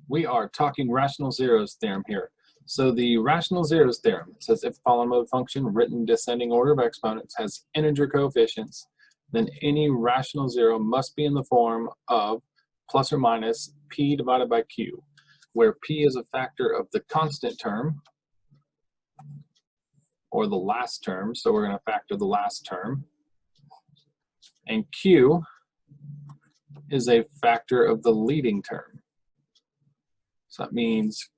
We are talking rational zeros theorem here. So the rational zeros theorem says if a polynomial function written in descending order of exponents has integer coefficients, then any rational zero must be in the form of plus or minus p divided by q, where p is a factor of the constant term, or the last term, so we're going to factor the last term, and q is a factor of the leading term. So that means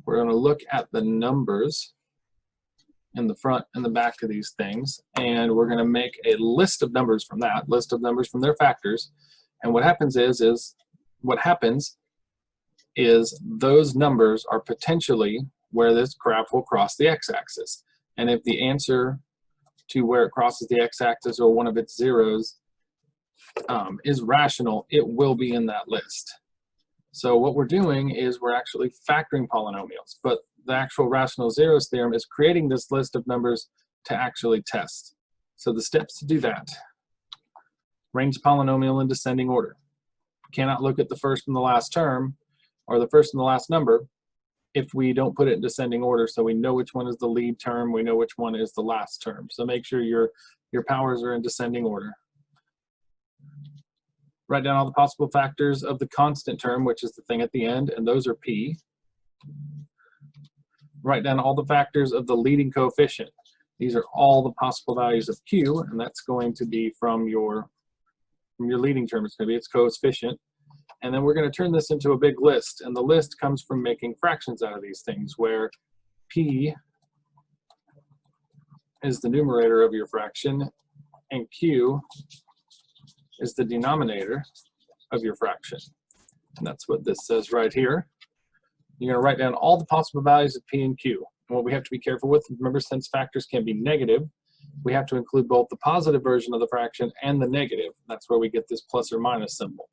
we're going to look at the numbers in the front and the back of these things, and we're going to make a list of numbers from that, list of numbers from their factors. And what happens is those numbers are potentially where this graph will cross the x-axis. And if the answer to where it crosses the x-axis or one of its zeros is rational, it will be in that list. So what we're doing is we're actually factoring polynomials, but the actual rational zeros theorem is creating this list of numbers to actually test. So the steps to do that: arrange the polynomial in descending order. You cannot look at the first and the last term or the first and the last number if we don't put it in descending order, so we know which one is the lead term, we know which one is the last term. So make sure your powers are in descending order. Write down all the possible factors of the constant term, which is the thing at the end, and those are p. Write down all the factors of the leading coefficient. These are all the possible values of q, and that's going to be from your leading term. It's going to be its coefficient. And then we're going to turn this into a big list, and the list comes from making fractions out of these things, where p is the numerator of your fraction, and q is the denominator of your fraction. And that's what this says right here. You're going to write down all the possible values of p and q. And what we have to be careful with, remember, since factors can be negative, we have to include both the positive version of the fraction and the negative. That's where we get this plus or minus symbol.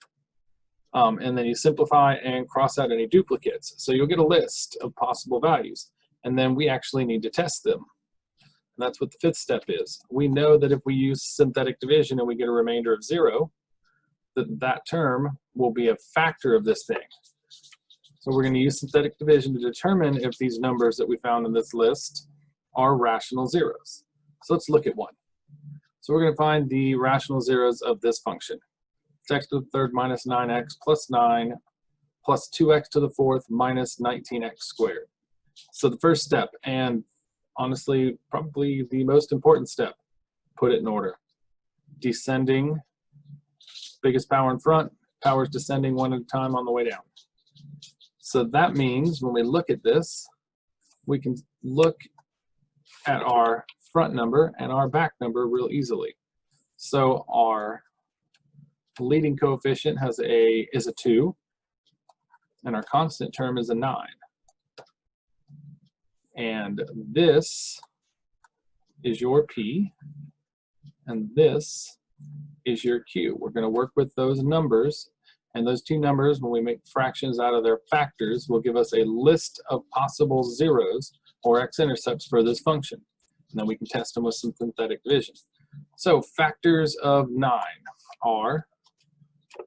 And then you simplify and cross out any duplicates. So you'll get a list of possible values, and then we actually need to test them. And that's what the fifth step is. We know that if we use synthetic division and we get a remainder of 0, that term will be a factor of this thing. So we're going to use synthetic division to determine if these numbers that we found in this list are rational zeros. So let's look at one. So we're going to find the rational zeros of this function. It's x to the third minus 9x plus 9 plus 2x to the fourth minus 19x squared. So the first step, and honestly probably the most important step, put it in order. Descending, biggest power in front, powers descending one at a time on the way down. So that means when we look at this, we can look at our front number and our back number real easily. So our leading coefficient is a 2, and our constant term is a 9. And this is your p, and this is your q. We're going to work with those numbers, and those two numbers, when we make fractions out of their factors, will give us a list of possible zeros or x-intercepts for this function. And then we can test them with some synthetic division. So factors of 9 are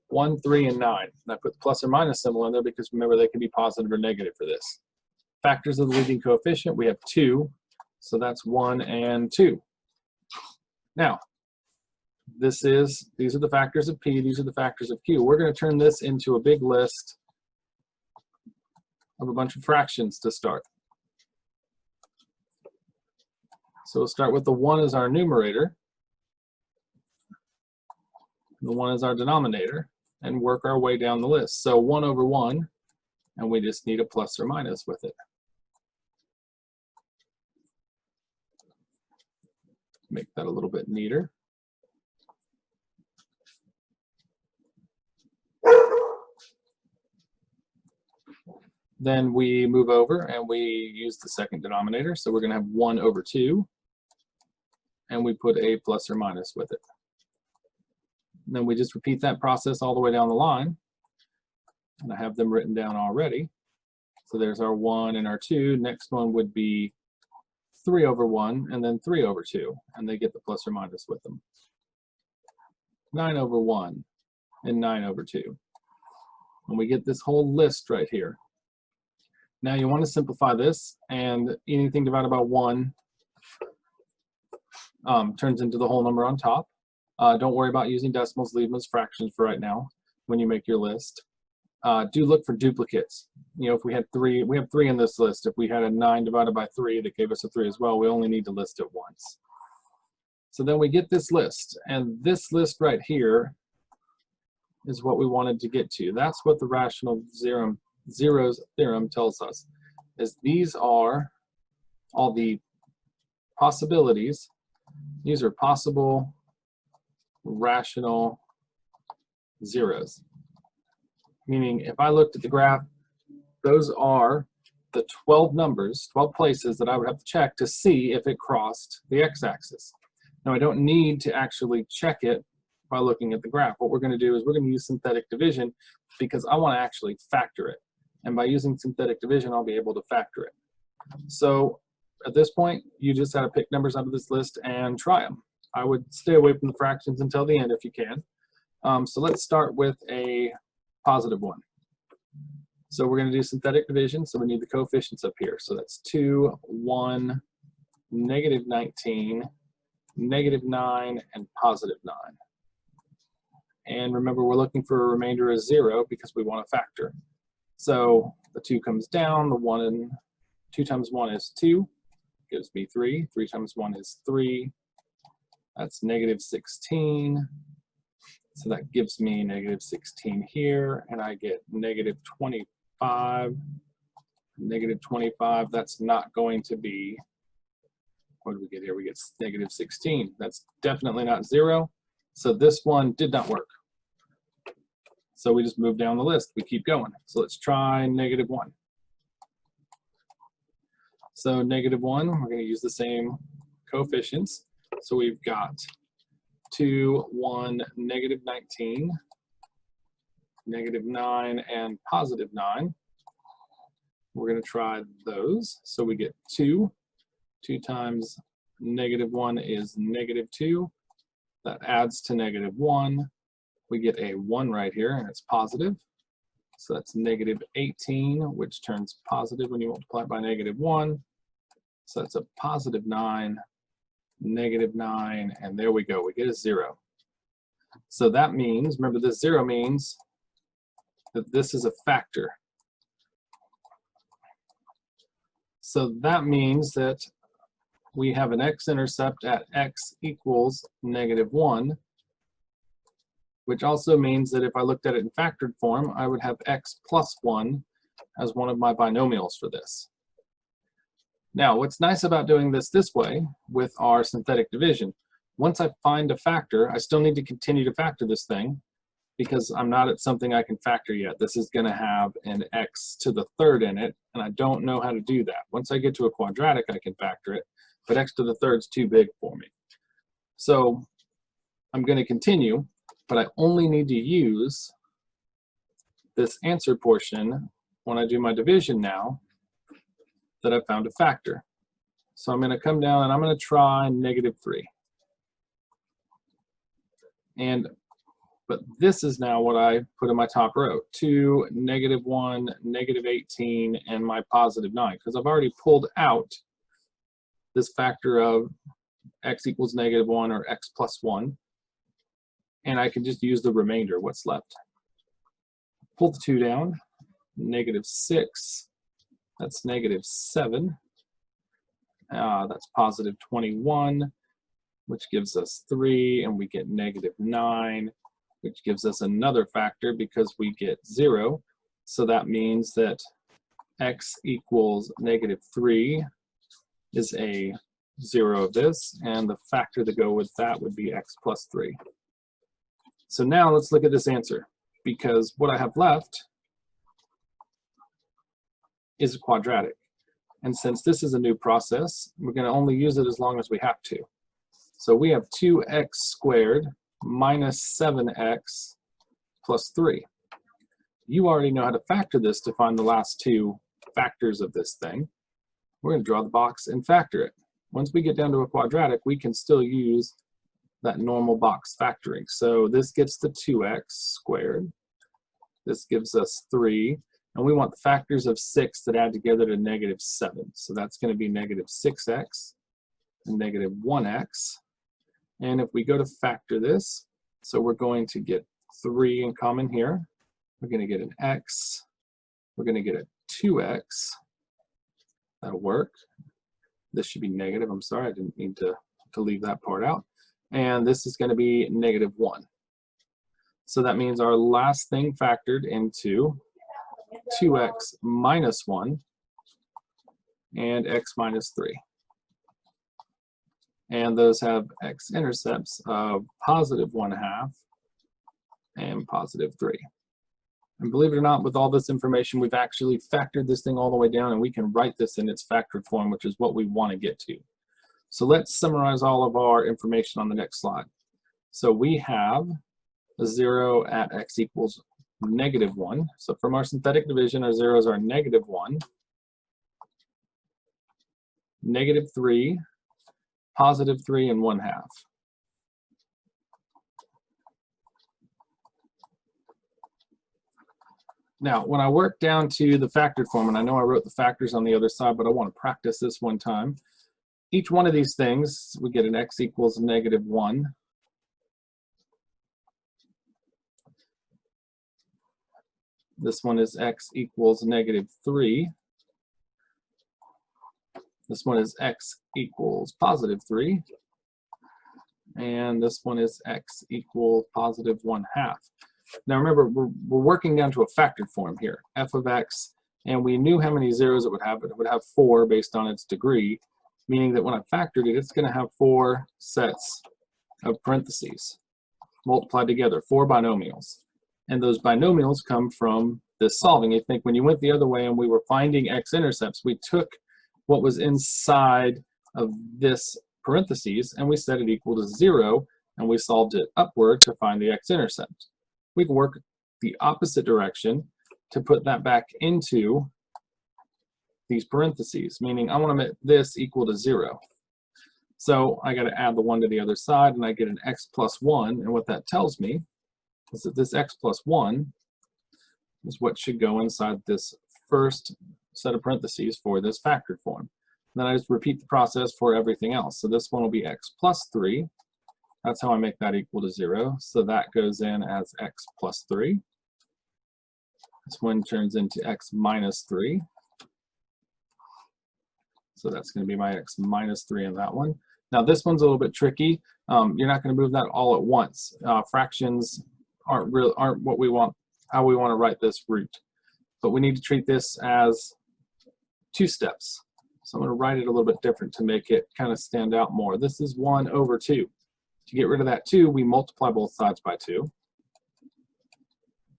1, 3, and 9. And I put the plus or minus symbol in there because remember they can be positive or negative for this. Factors of the leading coefficient, we have 2, so that's 1 and 2. Now, these are the factors of p, these are the factors of q. We're going to turn this into a big list of a bunch of fractions to start. So we'll start with the 1 as our numerator, the 1 is our denominator, and work our way down the list. So 1 over 1, and we just need a plus or minus with it. Make that a little bit neater. Then we move over and we use the second denominator. So we're going to have 1 over 2, and we put a plus or minus with it. And then we just repeat that process all the way down the line. And I have them written down already. So there's our 1 and our 2. Next one would be 3 over 1, and then 3 over 2, and they get the plus or minus with them. 9 over 1, and 9 over 2. And we get this whole list right here. Now you want to simplify this, and anything divided by 1 turns into the whole number on top. Don't worry about using decimals, leave them as fractions for right now when you make your list. Do look for duplicates. You know, if we had 3, we have 3 in this list. If we had a 9 divided by 3 that gave us a 3 as well, we only need to list it once. So then we get this list, and this list right here is what we wanted to get to. That's what the rational zeros theorem tells us, is these are all the possibilities. These are possible rational zeros. Meaning if I looked at the graph, those are the 12 numbers, 12 places that I would have to check to see if it crossed the x-axis. Now I don't need to actually check it by looking at the graph. What we're going to do is we're going to use synthetic division because I want to actually factor it. And by using synthetic division, I'll be able to factor it. So at this point, you just got to pick numbers out of this list and try them. I would stay away from the fractions until the end if you can. So let's start with a positive one. So we're going to do synthetic division, so we need the coefficients up here. So that's 2, 1, negative 19, negative 9, and positive 9. And remember, we're looking for a remainder of 0 because we want to factor. So the 2 comes down, the 1 and 2 times 1 is 2, gives me 3. 3 times 1 is 3. That's negative 16. So that gives me negative 16 here, and I get negative 25. Negative 25, that's not going to be, what do we get here? We get negative 16. That's definitely not 0. So this one did not work. So we just move down the list. We keep going. So let's try negative 1. So negative 1, we're going to use the same coefficients. So we've got 2, 1, negative 19, negative 9, and positive 9. We're going to try those. So we get 2. 2 times negative 1 is negative 2. That adds to negative 1. We get a 1 right here, and it's positive. So that's negative 18, which turns positive when you multiply it by negative 1. So that's a positive 9, negative 9, and there we go. We get a 0. So that means, remember this 0 means that this is a factor. So that means that we have an x-intercept at x equals negative 1, which also means that if I looked at it in factored form, I would have x plus 1 as one of my binomials for this. Now, what's nice about doing this way with our synthetic division, once I find a factor, I still need to continue to factor this thing because I'm not at something I can factor yet. This is going to have an x to the third in it, and I don't know how to do that. Once I get to a quadratic, I can factor it, but x to the third is too big for me. So I'm going to continue, but I only need to use this answer portion when I do my division now that I've found a factor. So I'm going to come down and I'm going to try negative 3. But this is now what I put in my top row, 2, negative 1, negative 18, and my positive 9, because I've already pulled out this factor of x equals negative 1 or x plus 1, and I can just use the remainder, what's left. Pull the 2 down, negative 6, that's negative 7, that's positive 21, which gives us 3, and we get negative 9, which gives us another factor because we get 0. So that means that x equals negative 3 is a 0 of this, and the factor to go with that would be x plus 3. So now let's look at this answer, because what I have left is a quadratic. And since this is a new process, we're going to only use it as long as we have to. So we have 2x squared minus 7x plus 3. You already know how to factor this to find the last 2 factors of this thing. We're going to draw the box and factor it. Once we get down to a quadratic, we can still use that normal box factoring. So this gets the 2x squared This gives us 3. And we want the factors of 6 that add together to negative 7. So that's going to be negative 6x and negative 1x. And if we go to factor this, so we're going to get 3 in common here. We're going to get an x. We're going to get a 2x. That'll work. This should be negative. I'm sorry, I didn't mean to leave that part out. And this is going to be negative 1. So that means our last thing factored into 2x minus 1 and x minus 3. And those have x-intercepts of positive 1/2 and positive 3. And believe it or not, with all this information, we've actually factored this thing all the way down, and we can write this in its factored form, which is what we want to get to. So let's summarize all of our information on the next slide. So we have a 0 at x equals negative 1. So from our synthetic division, our zeros are negative 1, negative 3, positive 3, and 1/2. Now, when I work down to the factored form, and I know I wrote the factors on the other side, but I want to practice this one time. Each one of these things, we get an x equals negative 1. This one is x equals negative 3. This one is x equals positive 3. And this one is x equals positive 1/2. Now remember, we're working down to a factored form here, f of x, and we knew how many zeros it would have. It would have 4 based on its degree, meaning that when I factored it, it's going to have 4 sets of parentheses multiplied together, 4 binomials. And those binomials come from this solving. You think when you went the other way and we were finding x-intercepts, we took what was inside of this parentheses and we set it equal to 0, and we solved it upward to find the x-intercept. We can work the opposite direction to put that back into these parentheses, meaning I want to make this equal to 0. So I got to add the 1 to the other side, and I get an x plus 1, and what that tells me is that this x plus 1 is what should go inside this first set of parentheses for this factored form. And then I just repeat the process for everything else. So this one will be x plus 3. That's how I make that equal to 0. So that goes in as x plus 3. This one turns into x minus 3. So that's going to be my x minus 3 in that one. Now this one's a little bit tricky. You're not going to move that all at once. Fractions aren't what we want, how we want to write this root. But we need to treat this as 2 steps. So I'm going to write it a little bit different to make it kind of stand out more. This is 1 over 2. To get rid of that 2, we multiply both sides by 2.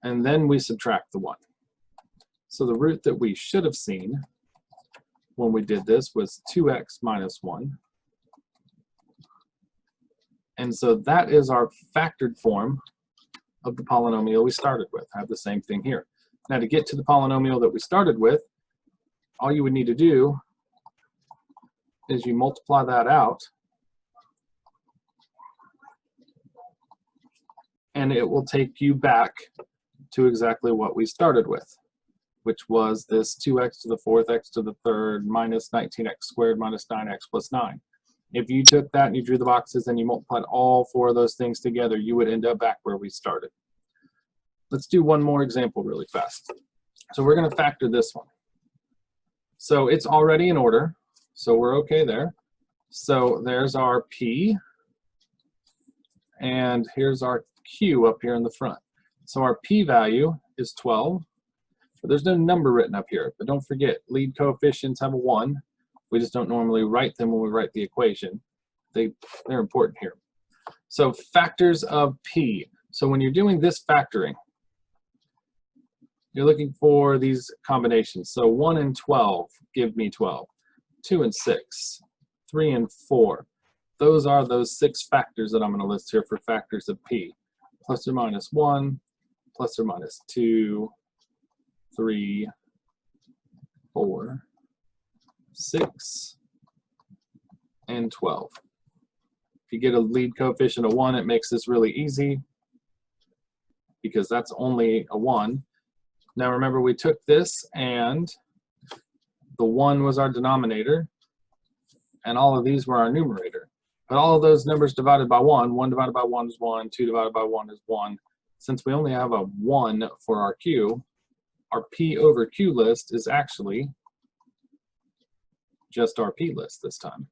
And then we subtract the 1. So the root that we should have seen when we did this was 2x minus 1. And so that is our factored form of the polynomial we started with. I have the same thing here. Now to get to the polynomial that we started with, all you would need to do is you multiply that out, and it will take you back to exactly what we started with, which was this 2x to the 4th, x to the 3rd, minus 19x squared minus 9x plus 9. If you took that and you drew the boxes and you multiplied all 4 of those things together, you would end up back where we started. Let's do one more example really fast. So we're going to factor this one. So it's already in order, so we're okay there. So there's our p, and here's our q up here in the front. So our p-value is 12, but there's no number written up here. But don't forget, lead coefficients have a 1. We just don't normally write them when we write the equation. They're important here. So factors of p. So when you're doing this factoring, you're looking for these combinations. So 1 and 12 give me 12. 2 and 6, 3 and 4. Those are those 6 factors that I'm going to list here for factors of p. Plus or minus 1, plus or minus 2, 3, 4, 6, and 12. If you get a lead coefficient of 1, it makes this really easy because that's only a 1. Now remember, we took this and the 1 was our denominator, and all of these were our numerator. But all of those numbers divided by 1, 1 divided by 1 is 1, 2 divided by 1 is 1. Since we only have a 1 for our Q, our P over Q list is actually just our P list this time.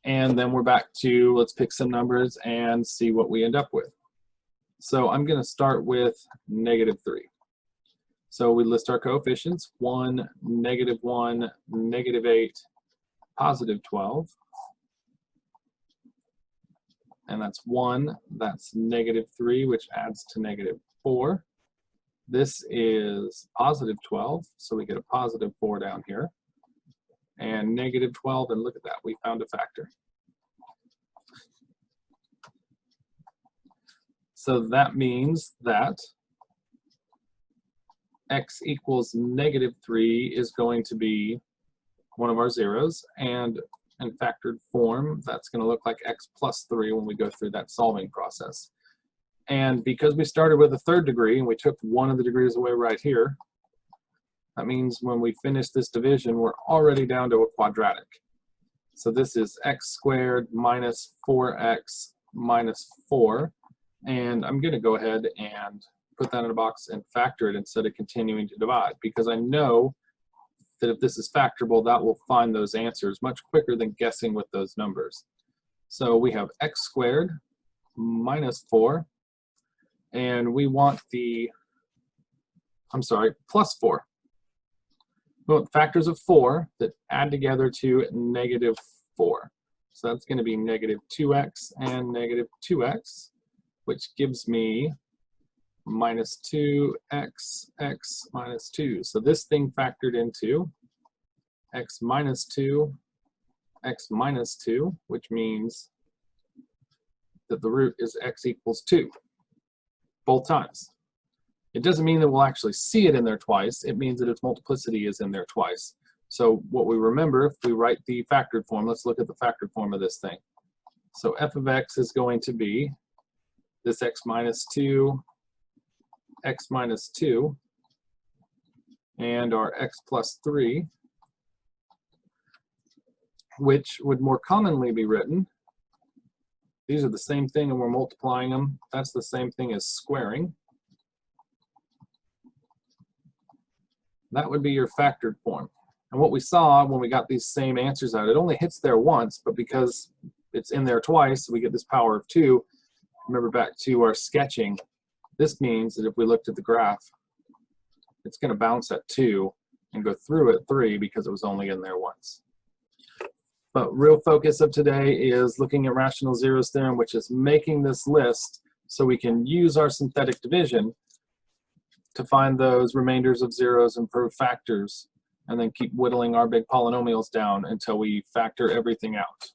And then we're back to, let's pick some numbers and see what we end up with. So I'm going to start with -3. So we list our coefficients: 1, -1, -8, +12. And that's 1, that's -3, which adds to -4. This is +12, so we get a +4 down here. And -12, and look at that, we found a factor. So that means that x equals -3 is going to be one of our zeros, and in factored form, that's going to look like x plus 3 when we go through that solving process. And because we started with a 3rd degree and we took one of the degrees away right here, that means when we finish this division, we're already down to a quadratic. So this is x squared minus 4x minus 4. And I'm going to go ahead and put that in a box and factor it instead of continuing to divide, because I know that if this is factorable, that will find those answers much quicker than guessing with those numbers. So we have x squared minus 4, and we want the, plus 4. We want factors of 4 that add together to -4. So that's going to be -2x and -2x, which gives me -2x, x minus 2. So this thing factored into x minus 2, x minus 2, which means that the root is x equals 2, both times. It doesn't mean that we'll actually see it in there twice. It means that its multiplicity is in there twice. So what we remember, if we write the factored form, let's look at the factored form of this thing. So f of x is going to be this x minus 2, x minus 2, and our x plus 3, which would more commonly be written, these are the same thing and we're multiplying them. That's the same thing as squaring. That would be your factored form. And what we saw when we got these same answers out, it only hits there once, but because it's in there twice, we get this power of 2. Remember back to our sketching, this means that if we looked at the graph, it's going to bounce at 2 and go through at 3 because it was only in there once. But real focus of today is looking at rational zeros theorem, which is making this list so we can use our synthetic division to find those remainders of zeros and prove factors, and then keep whittling our big polynomials down until we factor everything out.